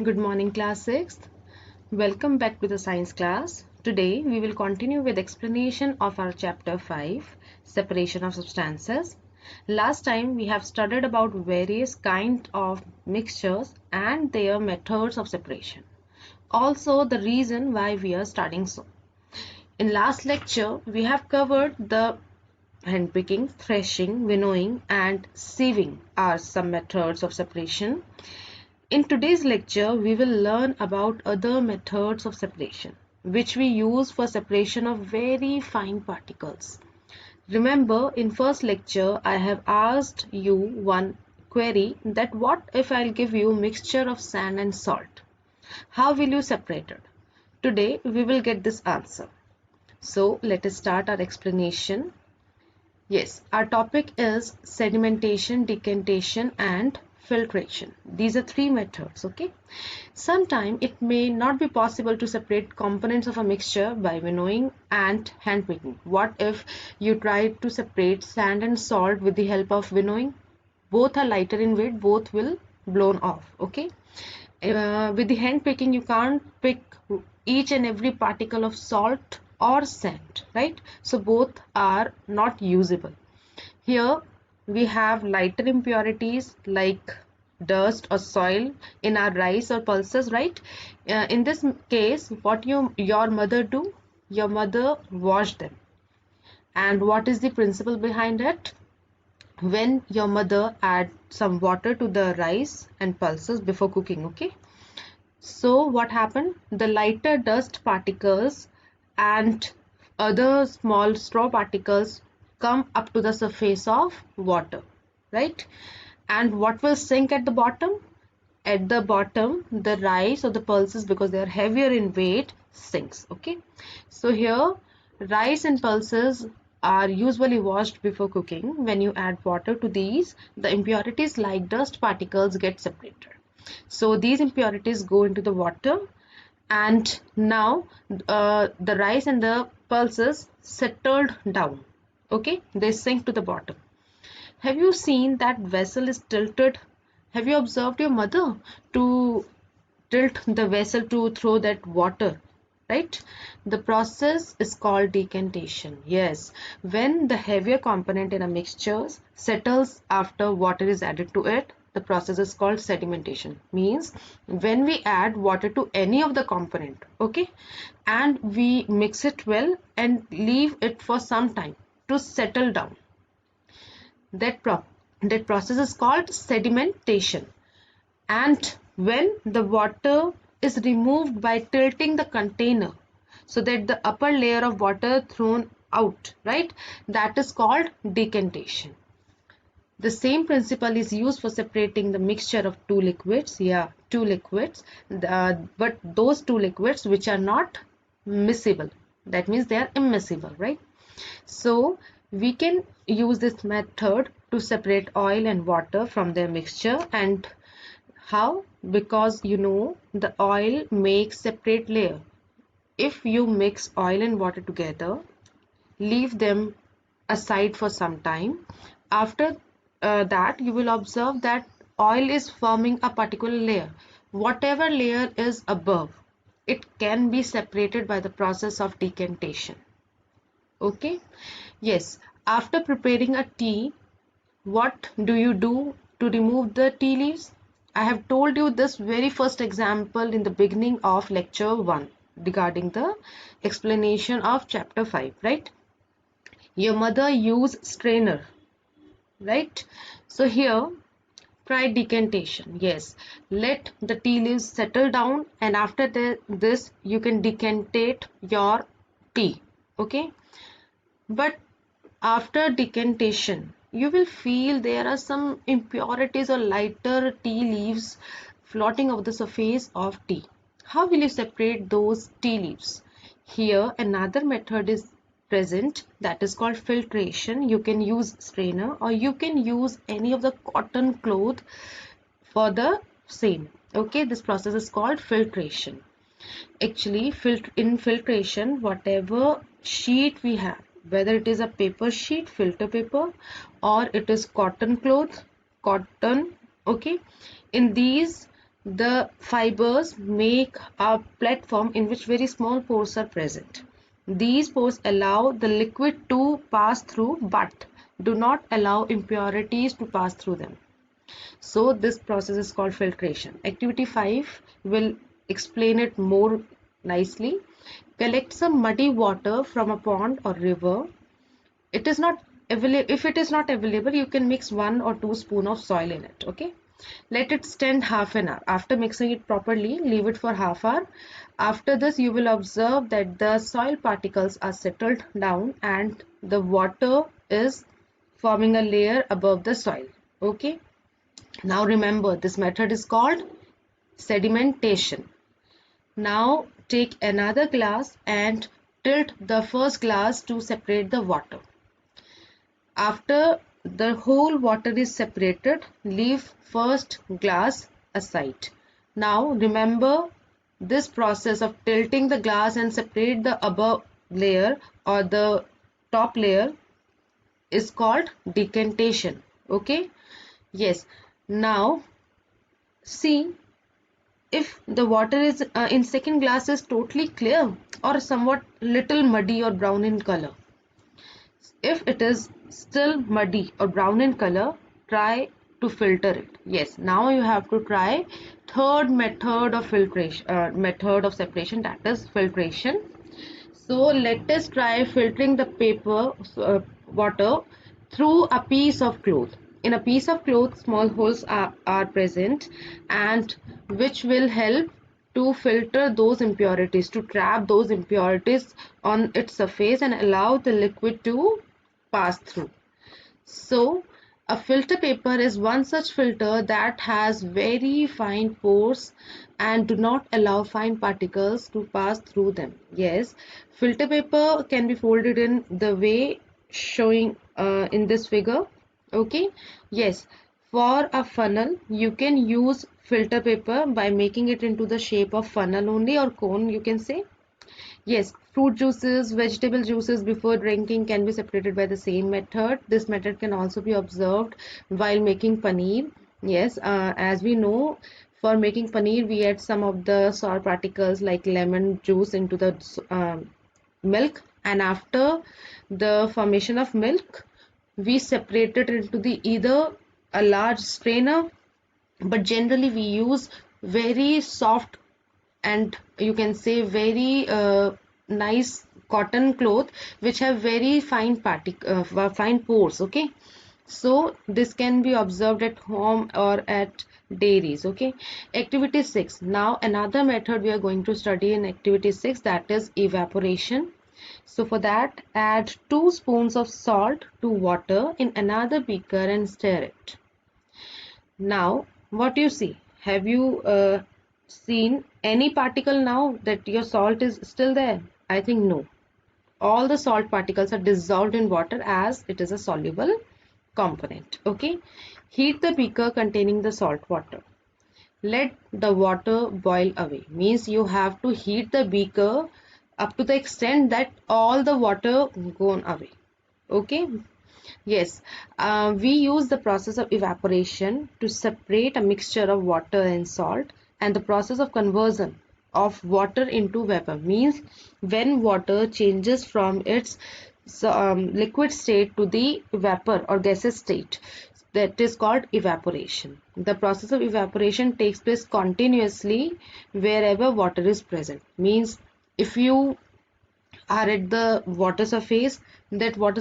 Good morning, class 6th. Welcome back to the science class. Today we will continue with explanation of our chapter 5, separation of substances. Last time we have studied about various kind of mixtures and their methods of separation. Also the reason why we are studying so. In last lecture we have covered the handpicking, threshing, winnowing and sieving are some methods of separation. In today's lecture, we will learn about other methods of separation, which we use for separation of very fine particles. Remember, in first lecture, I have asked you one query that what if I'll give you mixture of sand and salt? How will you separate it? Today, we will get this answer. So, let us start our explanation. Yes, our topic is sedimentation, decantation and filtration. These are three methods, okay? Sometimes it may not be possible to separate components of a mixture by winnowing and handpicking. What if you try to separate sand and salt with the help of winnowing? Both are lighter in weight, both will blown off, okay? With the handpicking, you can't pick each and every particle of salt or sand, right? So both are not usable. Here we have lighter impurities like dust or soil in our rice or pulses, right? In this case, what your mother do? Your mother washed them. And what is the principle behind it? When your mother add some water to the rice and pulses before cooking, okay? So what happened? The lighter dust particles and other small straw particles come up to the surface of water, right? And what will sink at the bottom? At the bottom, the rice or the pulses, because they are heavier in weight, sinks, okay? So here, rice and pulses are usually washed before cooking. When you add water to these, the impurities like dust particles get separated. So these impurities go into the water and now the rice and the pulses settled down. Okay, they sink to the bottom. Have you seen that vessel is tilted? Have you observed your mother to tilt the vessel to throw that water? Right? The process is called decantation. Yes, when the heavier component in a mixture settles after water is added to it, the process is called sedimentation. Means when we add water to any of the component, okay, and we mix it well and leave it for some time to settle down. That process is called sedimentation. And when the water is removed by tilting the container so that the upper layer of water thrown out, right, that is called decantation. The same principle is used for separating the mixture of two liquids. Yeah, two liquids, but those two liquids which are not miscible, that means they are immiscible, right? So we can use this method to separate oil and water from their mixture. And how? Because the oil makes separate layer. If you mix oil and water together, leave them aside for some time, after that you will observe that oil is forming a particular layer. Whatever layer is above, it can be separated by the process of decantation. Okay, yes, after preparing a tea, what do you do to remove the tea leaves? I have told you this very first example in the beginning of lecture 1 regarding the explanation of chapter 5, right? Your mother used strainer, right? So here, try decantation. Yes, let the tea leaves settle down and after this you can decantate your tea, okay? But after decantation, you will feel there are some impurities or lighter tea leaves floating over the surface of tea. How will you separate those tea leaves? Here, another method is present, that is called filtration. You can use strainer or you can use any of the cotton cloth for the same. Okay, this process is called filtration. Actually, in filtration, whatever sheet we have, whether it is a paper sheet, filter paper, or it is cotton cloth, cotton, okay, in these The fibers make a platform in which very small pores are present. These pores allow the liquid to pass through but do not allow impurities to pass through them. So this process is called filtration. Activity 5 will explain it more nicely. Collect some muddy water from a pond or river. It is not available. If it is not available, you can mix 1 or 2 spoon of soil in it. Okay. Let it stand half an hour. After mixing it properly, leave it for half hour. After this, you will observe that the soil particles are settled down and the water is forming a layer above the soil. Okay. Now remember, this method is called sedimentation. Now take another glass and tilt the first glass to separate the water. After the whole water is separated, leave first glass aside. Now remember, this process of tilting the glass and separate the above layer or the top layer is called decantation. Okay. Yes. Now see if the water is in second glass is totally clear or somewhat little muddy or brown in color. If it is still muddy or brown in color, try to filter it. Yes, now you have to try third method of filtration, method of separation, that is filtration. So let us try filtering the paper water through a piece of cloth. In a piece of cloth, small holes are present and which will help to filter those impurities, to trap those impurities on its surface and allow the liquid to pass through. So a filter paper is one such filter that has very fine pores and do not allow fine particles to pass through them. Yes, filter paper can be folded in the way showing in this figure. Okay. Yes, for a funnel you can use filter paper by making it into the shape of funnel only, or cone you can say. Yes, fruit juices, vegetable juices before drinking can be separated by the same method. This method can also be observed while making paneer. Yes, as we know, for making paneer, we add some of the sour particles like lemon juice into the milk, and after the formation of milk, we separate it into the either a large strainer, but generally we use very soft and you can say very nice cotton cloth which have very fine fine pores. Okay, so this can be observed at home or at dairies. Okay. Activity 6. Now another method we are going to study in activity 6, that is evaporation. So for that, add 2 spoons of salt to water in another beaker and stir it. Now, what you see? Have you seen any particle now that your salt is still there? I think no. All the salt particles are dissolved in water as it is a soluble component. Okay. Heat the beaker containing the salt water. Let the water boil away. Means you have to heat the beaker up to the extent that all the water gone away. Okay. Yes, we use the process of evaporation to separate a mixture of water and salt, and the process of conversion of water into vapor means when water changes from its liquid state to the vapor or gaseous state, that is called evaporation. The process of evaporation takes place continuously wherever water is present. Means if you are at the water surface, that water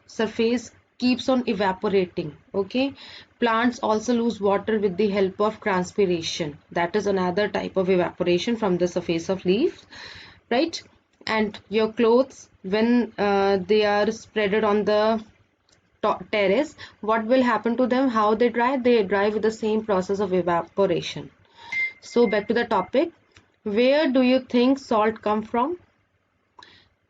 surface keeps on evaporating. Okay, plants also lose water with the help of transpiration. That is another type of evaporation from the surface of leaves, right? And your clothes, when they are spreaded on the terrace, what will happen to them? How they dry? They dry with the same process of evaporation. So back to the topic, where do you think salt come from?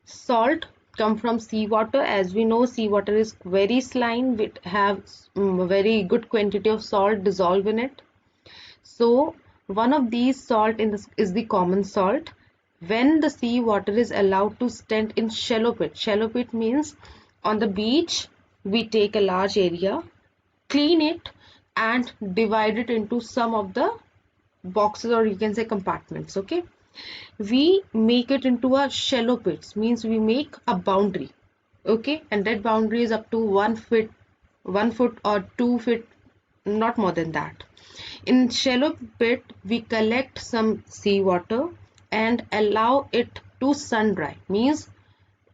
Salt come from seawater. As we know, seawater is very saline, it has very good quantity of salt dissolved in it. So one of these salt in this is the common salt. When the seawater is allowed to stand in shallow pit means on the beach, we take a large area, clean it and divide it into some of the boxes, or you can say compartments. Okay, we make it into a shallow pits, means we make a boundary. Okay, and that boundary is up to 1 foot or 2 feet, not more than that. In shallow pit, we collect some seawater and allow it to sun dry, means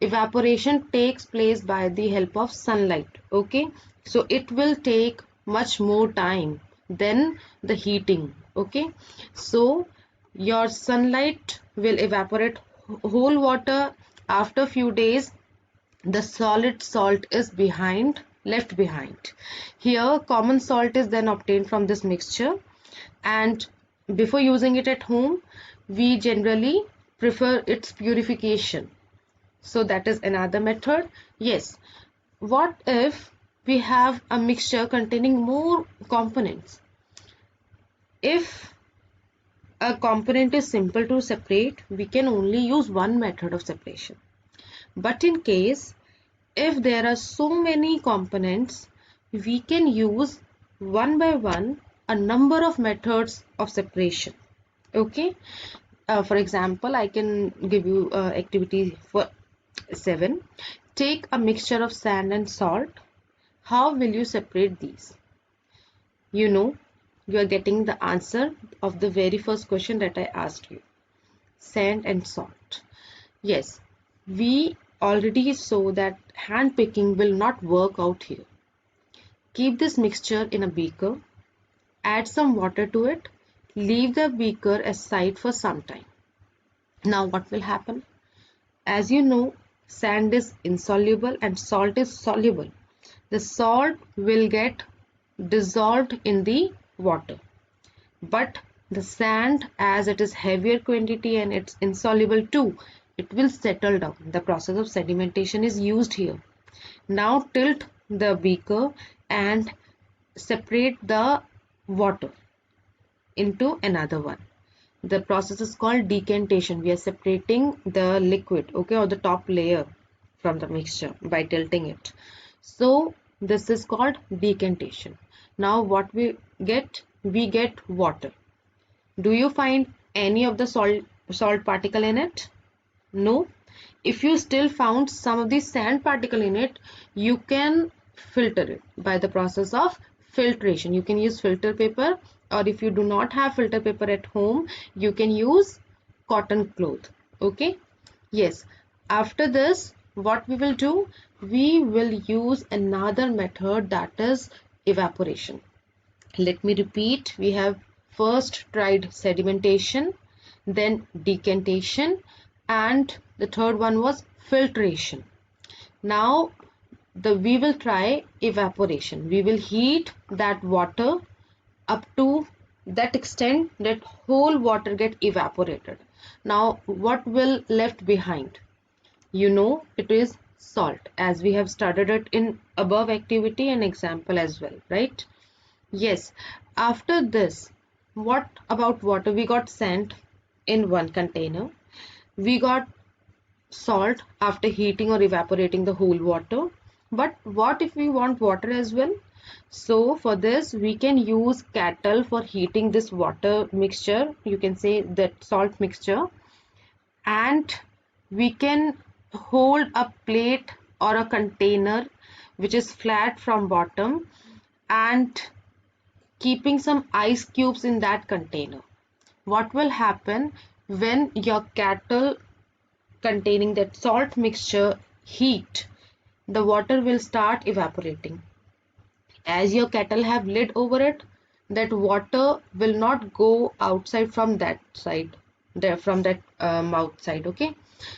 evaporation takes place by the help of sunlight. Okay, so it will take much more time than the heating. Okay, so your sunlight will evaporate whole water. After few days, the solid salt is left behind. Here common salt is then obtained from this mixture, and before using it at home, we generally prefer its purification. So that is another method. Yes, what if we have a mixture containing more components? If a component is simple to separate, we can only use one method of separation. But in case if there are so many components, we can use one by one a number of methods of separation. Okay, for example, I can give you activity for 7. Take a mixture of sand and salt. How will you separate these? You know, you are getting the answer of the very first question that I asked you. Sand and salt. Yes, we already saw that hand picking will not work out here. Keep this mixture in a beaker, add some water to it, leave the beaker aside for some time. Now what will happen? As you know, sand is insoluble and salt is soluble. The salt will get dissolved in the water, but the sand, as it is heavier quantity and it's insoluble too, it will settle down. The process of sedimentation is used here. Now tilt the beaker and separate the water into another one. The process is called decantation. We are separating the liquid, okay, or the top layer from the mixture by tilting it. So this is called decantation. Now what we get? We get water. Do you find any of the salt particle in it? No. If you still found some of the sand particle in it, you can filter it by the process of filtration. You can use filter paper, or if you do not have filter paper at home, you can use cotton cloth. Okay, yes. After this, what we will do? We will use another method, that is evaporation. Let me repeat. We have first tried sedimentation, then decantation, and the third one was filtration. Now we will try evaporation. We will heat that water up to that extent that whole water get evaporated. Now what will left behind? You know, it is salt, as we have studied it in above activity and example as well, right? Yes. After this, what about water? We got sand in one container. We got salt after heating or evaporating the whole water. But what if we want water as well? So for this, we can use kettle for heating this water mixture. You can say that salt mixture. And we can hold a plate or a container which is flat from bottom, and keeping some ice cubes in that container. What will happen when your kettle containing that salt mixture heat? The water will start evaporating. As your kettle have lid over it, that water will not go outside from that side, from that mouth side. Okay,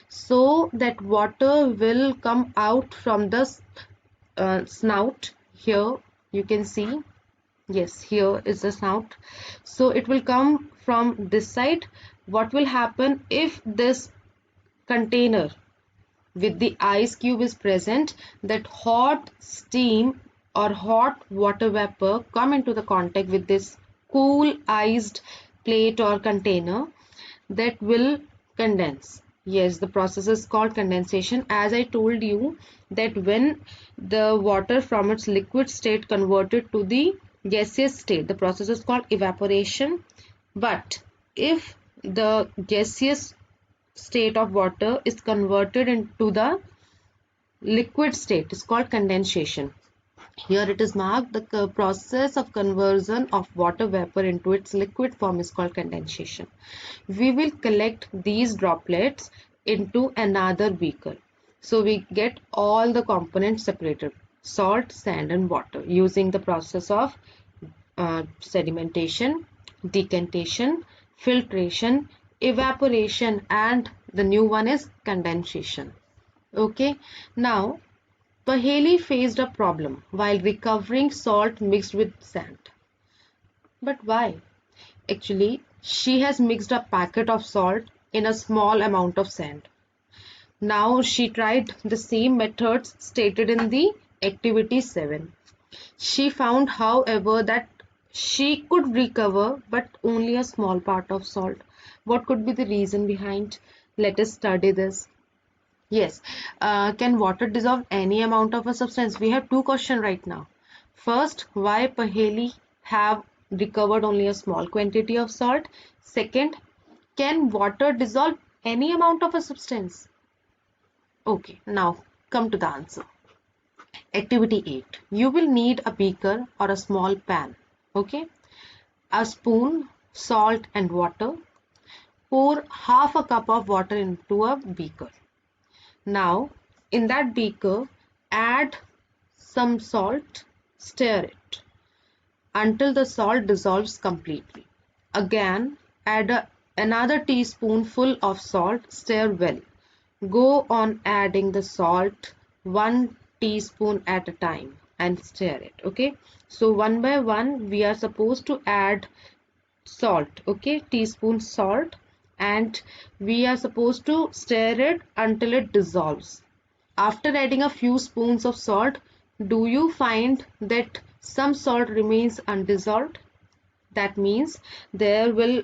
so that water will come out from the snout. Here you can see, yes, here is the snout. So it will come from this side. What will happen if this container with the ice cube is present? That hot steam or hot water vapor come into the contact with this cool iced plate or container, that will condense. Yes, the process is called condensation. As I told you, that when the water from its liquid state converted to the gaseous state, the process is called evaporation. But if the gaseous state of water is converted into the liquid state, it's called condensation. Here it is marked, the process of conversion of water vapor into its liquid form is called condensation. We will collect these droplets into another beaker. So we get all the components separated, salt, sand and water, using the process of sedimentation, decantation, filtration, evaporation, and the new one is condensation. Okay, now Paheli faced a problem while recovering salt mixed with sand. But why? Actually, she has mixed a packet of salt in a small amount of sand. Now she tried the same methods stated in the activity 7. She found, however, that she could recover but only a small part of salt. What could be the reason behind? Let us study this. Yes, can water dissolve any amount of a substance? We have two questions right now. First, why Paheli have recovered only a small quantity of salt? Second, can water dissolve any amount of a substance? Okay, now come to the answer. Activity 8. You will need a beaker or a small pan. Okay, a spoon, salt and water. Pour half a cup of water into a beaker. Now, in that beaker, add some salt, stir it until the salt dissolves completely. Again, add another teaspoonful of salt, stir well. Go on adding the salt 1 teaspoon at a time and stir it. Okay, so one by one we are supposed to add salt. Okay, teaspoon salt, and we are supposed to stir it until it dissolves. After adding a few spoons of salt, do you find that some salt remains undissolved? That means there will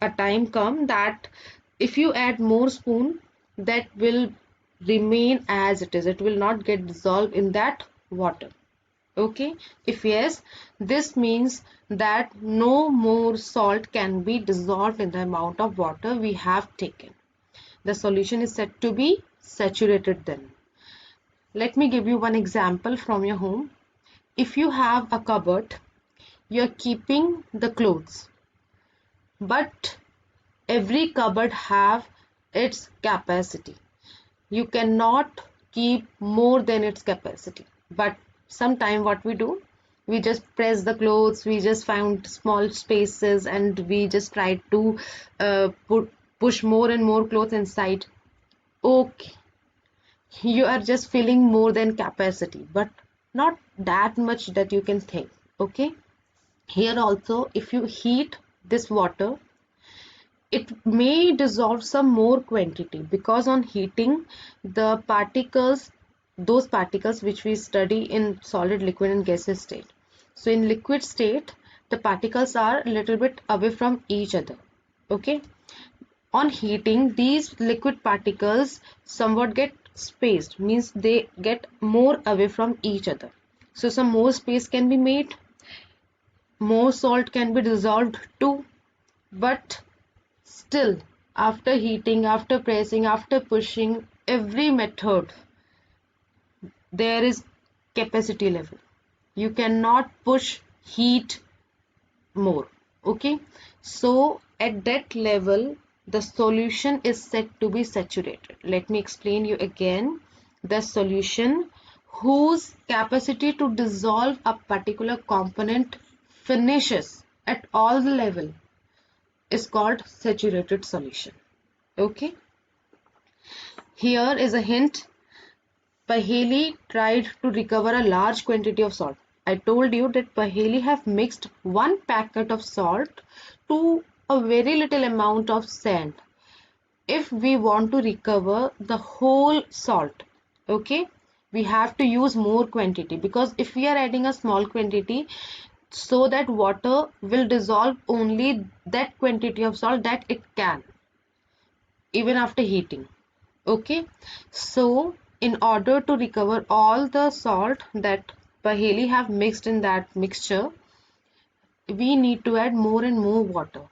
a time come that if you add more spoon, that will remain as it is. It will not get dissolved in that water. Okay, if yes, this means that no more salt can be dissolved in the amount of water we have taken. The solution is said to be saturated then. Let me give you one example from your home. If you have a cupboard, you're keeping the clothes, but every cupboard have its capacity. You cannot keep more than its capacity. But sometime what we do, we just press the clothes, we just found small spaces and we just try to push more and more clothes inside. Okay, you are just filling more than capacity, but not that much that you can think. Okay, here also if you heat this water, it may dissolve some more quantity, because on heating the particles, those particles which we study in solid, liquid and gaseous state. So in liquid state, the particles are a little bit away from each other. Okay, on heating these liquid particles somewhat get spaced, means they get more away from each other. So some more space can be made, more salt can be dissolved too, but still, after heating, after pressing, after pushing, every method, there is capacity level. You cannot push heat more. Okay, so at that level, the solution is said to be saturated. Let me explain you again. The solution whose capacity to dissolve a particular component finishes at all the level is called saturated solution. Okay, here is a hint. Paheli tried to recover a large quantity of salt. I told you that Paheli have mixed one packet of salt to a very little amount of sand. If we want to recover the whole salt, okay, we have to use more quantity, because if we are adding a small quantity, so that water will dissolve only that quantity of salt that it can, even after heating. Okay, so in order to recover all the salt that Paheli have mixed in that mixture, we need to add more and more water.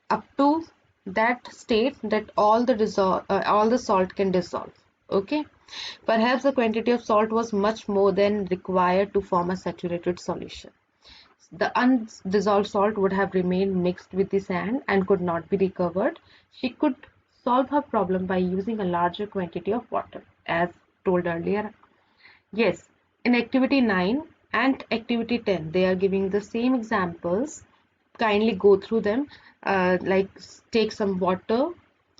up to that state that all the salt can dissolve. Okay, perhaps the quantity of salt was much more than required to form a saturated solution. The undissolved salt would have remained mixed with the sand and could not be recovered. She could solve her problem by using a larger quantity of water, as told earlier. Yes, in activity 9 and activity 10, they are giving the same examples. Kindly go through them. Like take some water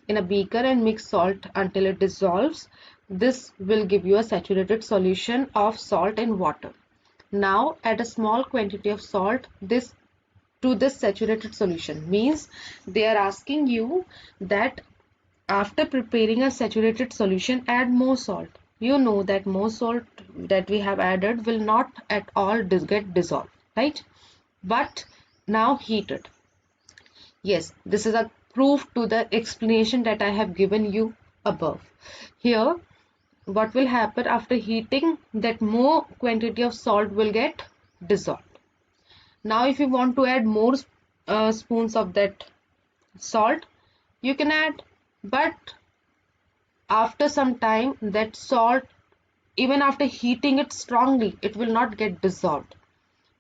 in a beaker and mix salt until it dissolves. This will give you a saturated solution of salt in water. Now add a small quantity of salt to this saturated solution. Means they are asking you that after preparing a saturated solution, add more salt. You know that more salt that we have added will not at all get dissolved, right? But now heat it. Yes, this is a proof to the explanation that I have given you above. Here, what will happen after heating, that more quantity of salt will get dissolved. Now, if you want to add more spoons of that salt, you can add, but after some time that salt, even after heating it strongly, it will not get dissolved.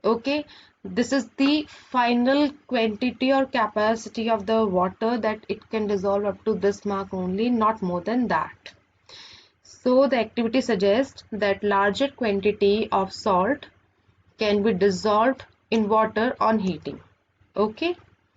Okay, this is the final quantity or capacity of the water, that it can dissolve up to this mark only, not more than that. So the activity suggests that larger quantity of salt can be dissolved in water on heating. Okay,